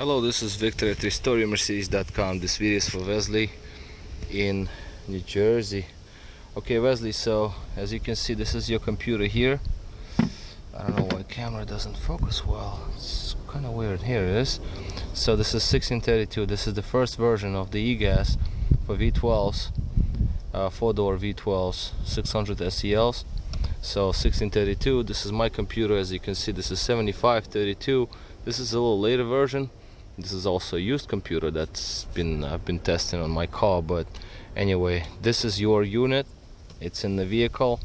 Hello, this is Victor at RestoreYourMercedes.com. This video is for Wesley in New Jersey. Okay, Wesley, so as you can see, this is your computer here. I don't know why the camera doesn't focus well. It's kind of weird. Here it is. So this is 1632. This is the first version of the Egas for V12s, 4-door V12s, 600 SELs. So 1632, this is my computer. As you can see, this is 7532. This is a little later version. This is also a used computer that's I've been testing on my car. But anyway, this is your unit. It's in the vehicle,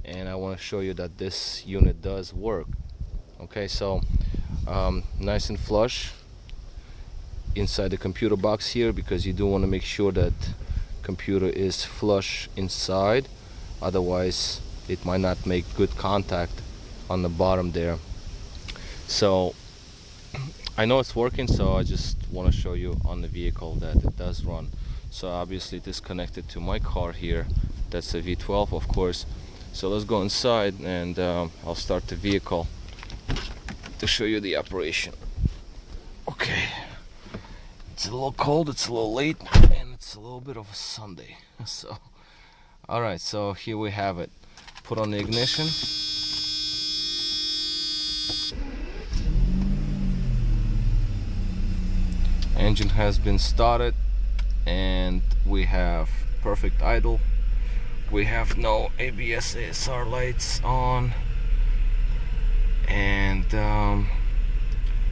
and I want to show you that this unit does work. Okay, so nice and flush inside the computer box here, because you do want to make sure that computer is flush inside, otherwise it might not make good contact on the bottom there. So I know it's working, so I just want to show you on the vehicle that it does run. So obviously it is connected to my car here. That's a V12, of course. So let's go inside, and I'll start the vehicle to show you the operation. Okay, it's a little cold, it's a little late, and it's a little bit of a Sunday. So alright, so here we have it. Put on the ignition. Engine has been started, and we have perfect idle. We have no ABS ASR lights on, and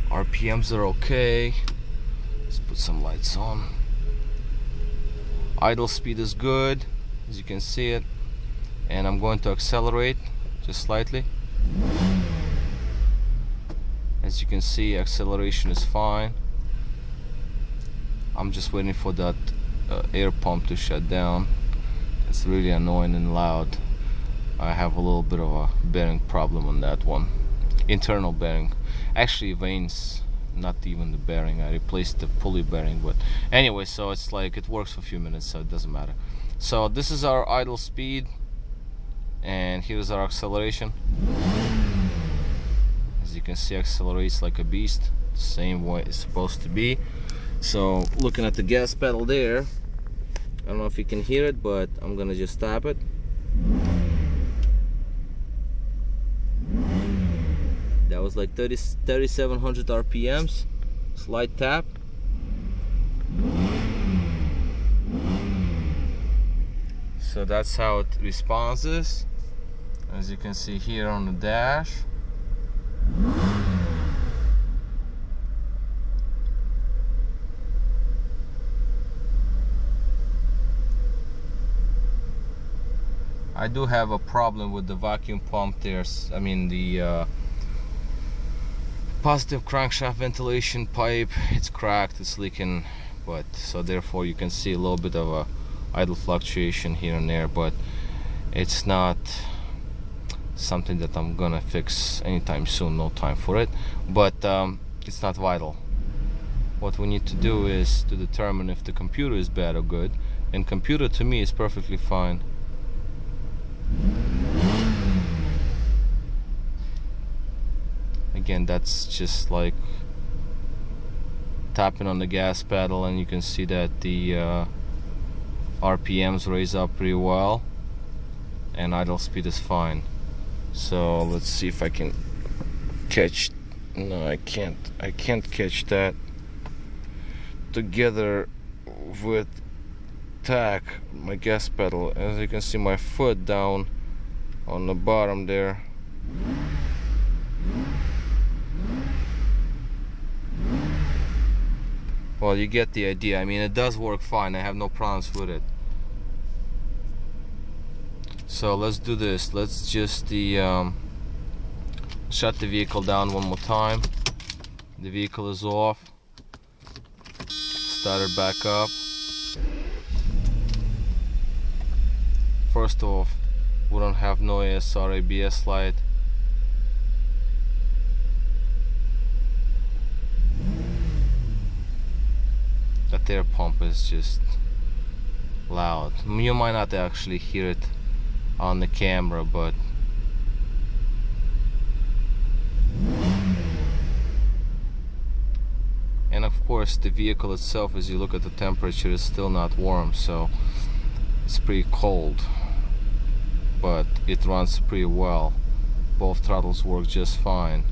RPMs are okay. Let's put some lights on. Idle speed is good, as you can see it, and I'm going to accelerate just slightly. As you can see, acceleration is fine. I'm just waiting for that air pump to shut down. It's really annoying and loud. I have a little bit of a bearing problem on that one. Internal bearing. Actually vanes, not even the bearing. I replaced the pulley bearing, but anyway, so it's like it works for a few minutes, so it doesn't matter. So this is our idle speed, and here's our acceleration. As you can see, accelerates like a beast, the same way it's supposed to be. So looking at the gas pedal there, I don't know if you can hear it, but I'm gonna just tap it. That was like 3,700 RPMs. Slight tap. So that's how it responds, as you can see here on the dash. I do have a problem with the vacuum pump there. I mean the positive crankshaft ventilation pipe, it's cracked, it's leaking, but so therefore you can see a little bit of a idle fluctuation here and there, but it's not something that I'm gonna fix anytime soon. No time for it, but it's not vital. What we need to do is to determine if the computer is bad or good, and computer to me is perfectly fine. Again, that's just like tapping on the gas pedal, and you can see that the RPMs raise up pretty well, and idle speed is fine. So let's see if I can catch. No, I can't catch that together with tack my gas pedal. As you can see, my foot down on the bottom there. Well, you get the idea. I mean, it does work fine. I have no problems with it. So let's do this. Let's just shut the vehicle down one more time. The vehicle is off. Start it back up. First off, we don't have no ASR ABS light. That air pump is just loud. You might not actually hear it on the camera, but And of course the vehicle itself, as you look at the temperature, is still not warm, so it's pretty cold, but it runs pretty well. Both throttles work just fine.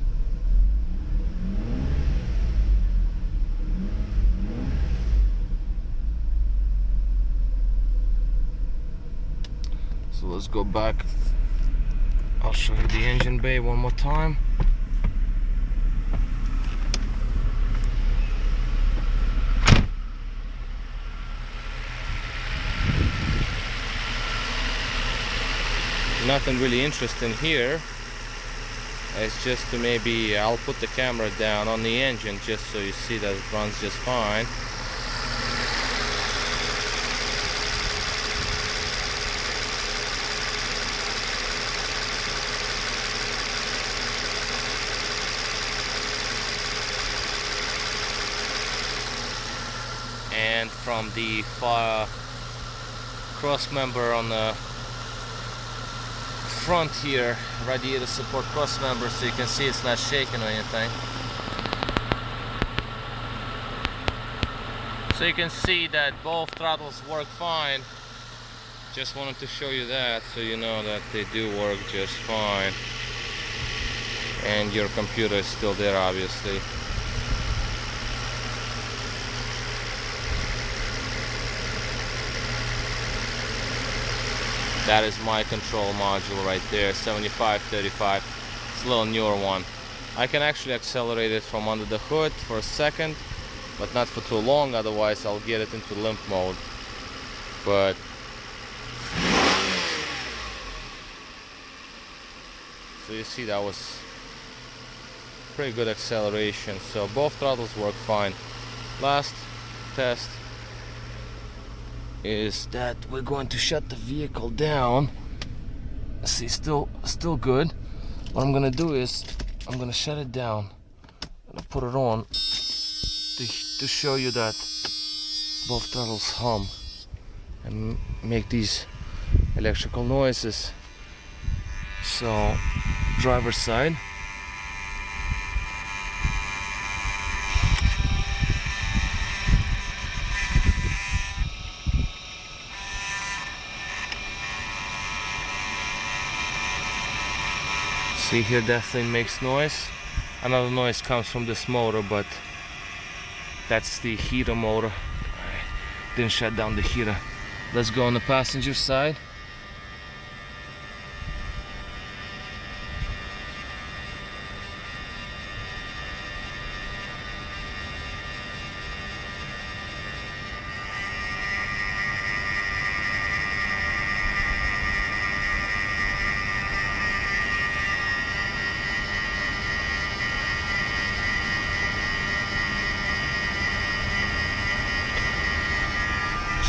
So let's go back. I'll show you the engine bay one more time. Nothing really interesting here. It's just to maybe, I'll put the camera down on the engine just so you see that it runs just fine. And from the cross member on the front here, radiator support cross member, so you can see it's not shaking or anything. So you can see that both throttles work fine. Just wanted to show you that so you know that they do work just fine. And your computer is still there, obviously. That is my control module right there, 7535. It's a little newer one. I can actually accelerate it from under the hood for a second, but not for too long, otherwise I'll get it into limp mode. But so you see, that was pretty good acceleration. So both throttles work fine. Last test is that we're going to shut the vehicle down. See, still good. What I'm gonna do is I'm gonna shut it down and put it on to show you that both throttles hum and make these electrical noises. So driver's side. See here, that thing makes noise. Another noise comes from this motor, but that's the heater motor. I didn't shut down the heater. Let's go on the passenger side.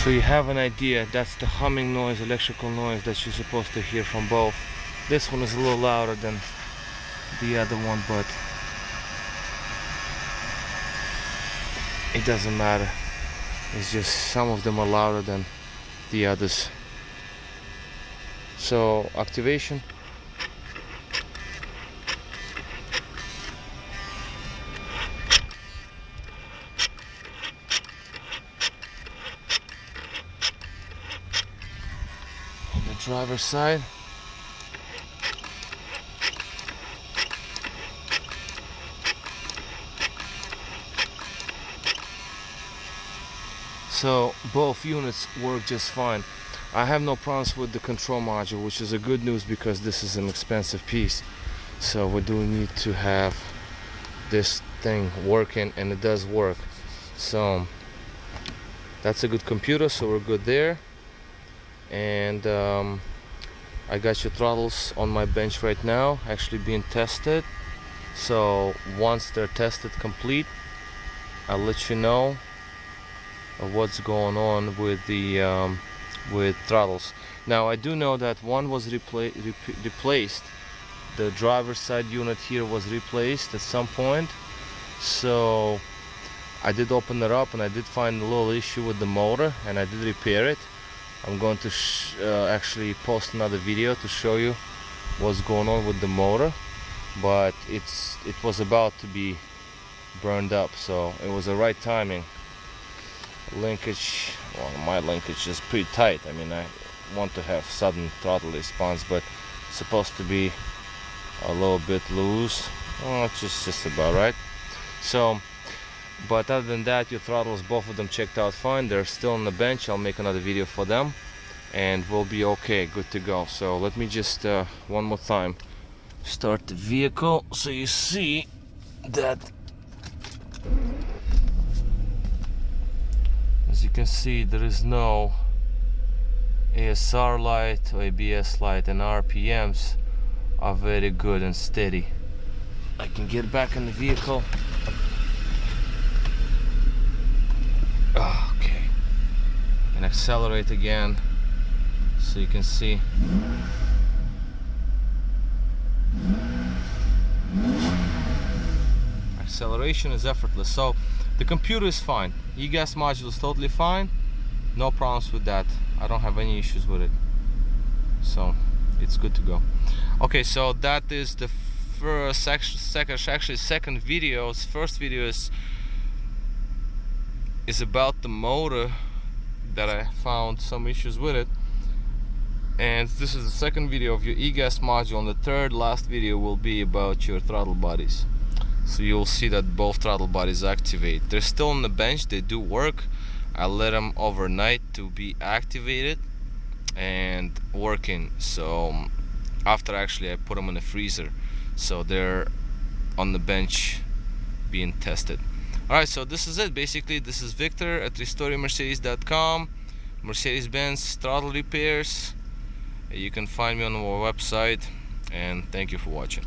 So you have an idea, that's the humming noise, electrical noise that you're supposed to hear from both. This one is a little louder than the other one, but it doesn't matter. It's just some of them are louder than the others. So activation. Driver's side. So both units work just fine. I have no problems with the control module, which is a good news because this is an expensive piece. So we do need to have this thing working, and it does work. So that's a good computer, so we're good there. And I got your throttles on my bench right now, actually being tested. So once they're tested complete, I'll let you know of what's going on with the with throttles. Now I do know that one was replaced. The driver's side unit here was replaced at some point. So I did open it up and I did find a little issue with the motor, and I did repair it. I'm going to actually post another video to show you what's going on with the motor, but it was about to be burned up, so it was the right timing. Linkage, well, my linkage is pretty tight. I mean, I want to have sudden throttle response, but it's supposed to be a little bit loose. Well, it's just about right. So, but other than that, your throttles, both of them checked out fine. They're still on the bench. I'll make another video for them and we'll be okay, good to go. So let me just one more time start the vehicle so you see that, as you can see, there is no ASR light or ABS light, and RPMs are very good and steady. I can get back in the vehicle. Okay, and accelerate again so you can see. Acceleration is effortless, so the computer is fine. Egas module is totally fine, no problems with that. I don't have any issues with it, so it's good to go. Okay, so that is the first, second video. First video is about the motor that I found some issues with it, and this is the second video of your Egas module, and the third last video will be about your throttle bodies. So you'll see that both throttle bodies activate. They're still on the bench, they do work. I let them overnight to be activated and working, so after actually I put them in the freezer, so they're on the bench being tested. Alright, so this is it basically. This is Victor at restoringmercedes.com, Mercedes-Benz throttle repairs. You can find me on our website, and thank you for watching.